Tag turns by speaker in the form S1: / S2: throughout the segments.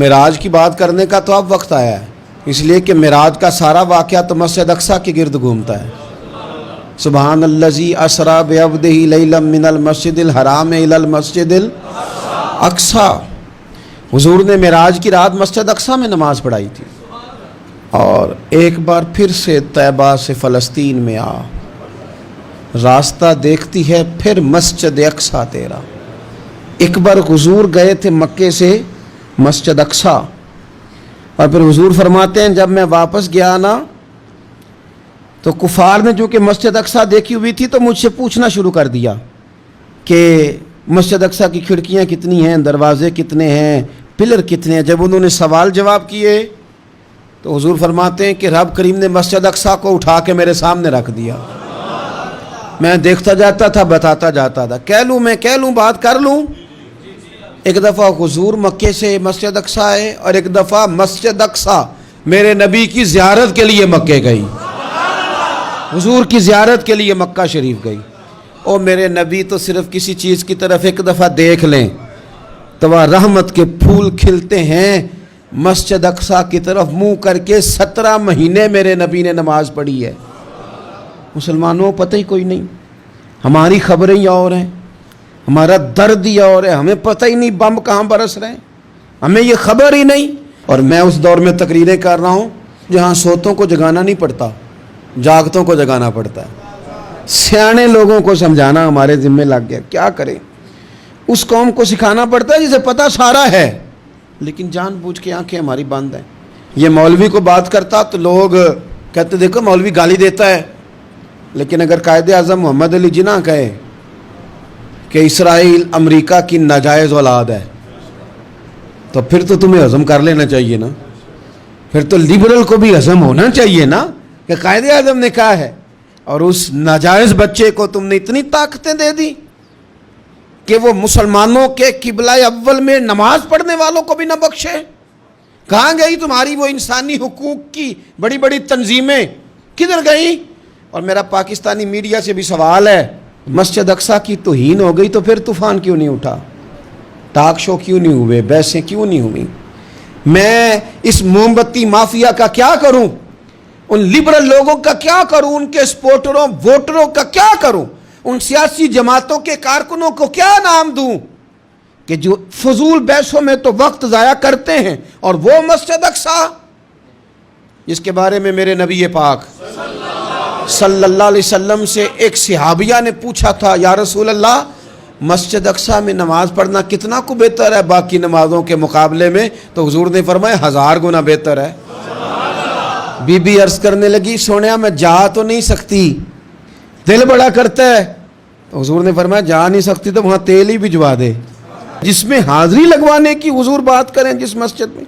S1: معراج کی بات کرنے کا تو اب وقت آیا ہے، اس لیے کہ معراج کا سارا واقعہ تو مسجد اقصیٰ کے گرد گھومتا ہے۔ سبحان الذی اسریٰ بعبدہ لیلا من المسجد الحرام الی المسجد الاقصیٰ۔ حضور نے معراج کی رات مسجد اقصیٰ میں نماز پڑھائی تھی، اور ایک بار پھر سے طیبہ سے فلسطین میں آ، راستہ دیکھتی ہے پھر مسجد اقصیٰ تیرا۔ ایک بار حضور گئے تھے مکے سے مسجد اقصیٰ، اور پھر حضور فرماتے ہیں جب میں واپس گیا نا تو کفار نے جو کہ مسجد اقصیٰ دیکھی ہوئی تھی تو مجھ سے پوچھنا شروع کر دیا کہ مسجد اقصیٰ کی کھڑکیاں کتنی ہیں، دروازے کتنے ہیں، پلر کتنے ہیں۔ جب انہوں نے سوال جواب کیے تو حضور فرماتے ہیں کہ رب کریم نے مسجد اقصیٰ کو اٹھا کے میرے سامنے رکھ دیا۔ میں دیکھتا جاتا تھا، بتاتا جاتا تھا، کہہ لوں بات کر لوں۔ ایک دفعہ حضور مکے سے مسجد اقصیٰ آئے، اور ایک دفعہ مسجد اقصیٰ میرے نبی کی زیارت کے لیے مکے گئی، حضور کی زیارت کے لیے مکہ شریف گئی۔ اور میرے نبی تو صرف کسی چیز کی طرف ایک دفعہ دیکھ لیں تو وہ رحمت کے پھول کھلتے ہیں۔ مسجد اقصیٰ کی طرف منہ کر کے 17 مہینے میرے نبی نے نماز پڑھی ہے۔ مسلمانوں پتہ ہی کوئی نہیں، ہماری خبریں ہی اور ہیں، ہمارا درد ہی اور ہے، ہمیں پتہ ہی نہیں بم کہاں برس رہے ہیں، ہمیں یہ خبر ہی نہیں۔ اور میں اس دور میں تقریریں کر رہا ہوں جہاں سوتوں کو جگانا نہیں پڑتا، جاگتوں کو جگانا پڑتا ہے۔ سیانے لوگوں کو سمجھانا ہمارے ذمہ لگ گیا، کیا کریں؟ اس قوم کو سکھانا پڑتا ہے جسے پتہ سارا ہے، لیکن جان بوجھ کے آنکھیں ہماری بند ہیں۔ یہ مولوی کو بات کرتا تو لوگ کہتے دیکھو مولوی گالی دیتا ہے، لیکن اگر قائد اعظم محمد علی جناح کہے کہ اسرائیل امریکہ کی ناجائز اولاد ہے تو پھر تو تمہیں ہضم کر لینا چاہیے نا، پھر تو لبرل کو بھی ہضم ہونا چاہیے نا کہ قائد اعظم نے کہا ہے، اور اس ناجائز بچے کو تم نے اتنی طاقتیں دے دی کہ وہ مسلمانوں کے قبلہ اول میں نماز پڑھنے والوں کو بھی نہ بخشے۔ کہاں گئی تمہاری وہ انسانی حقوق کی بڑی بڑی تنظیمیں، کدھر گئی؟ اور میرا پاکستانی میڈیا سے بھی سوال ہے، مسجد اقصیٰ کی توہین ہو گئی تو پھر طوفان کیوں نہیں اٹھا، ٹاک شو کیوں نہیں ہوئے، بحثیں کیوں نہیں ہوئی؟ میں اس موم بتی مافیا کا کیا کروں، ان لبرل لوگوں کا کیا کروں، ان کے سپورٹروں ووٹروں کا کیا کروں، ان سیاسی جماعتوں کے کارکنوں کو کیا نام دوں کہ جو فضول بحثوں میں تو وقت ضائع کرتے ہیں، اور وہ مسجد اقصیٰ جس کے بارے میں میرے نبی پاک صلی اللہ علیہ وسلم سے ایک صحابیہ نے پوچھا تھا، یا رسول اللہ مسجد اقصیٰ میں نماز پڑھنا کتنا کو بہتر ہے باقی نمازوں کے مقابلے میں؟ تو حضور نے فرمایا 1000 گنا بہتر ہے۔ بی بی عرض کرنے لگی سونیا میں جا تو نہیں سکتی، دل بڑا کرتا ہے۔ تو حضور نے فرمایا جا نہیں سکتی تو وہاں تیل ہی بھجوا دے، جس میں حاضری لگوانے کی حضور بات کریں جس مسجد میں۔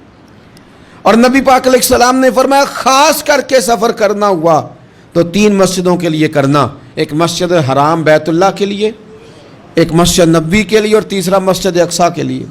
S1: اور نبی پاک علیہ السلام نے فرمایا خاص کر کے سفر کرنا ہوا تو 3 مسجدوں کے لیے کرنا، ایک مسجد حرام بیت اللہ کے لیے، ایک مسجد نبوی کے لیے، اور تیسرا مسجد اقصیٰ کے لیے۔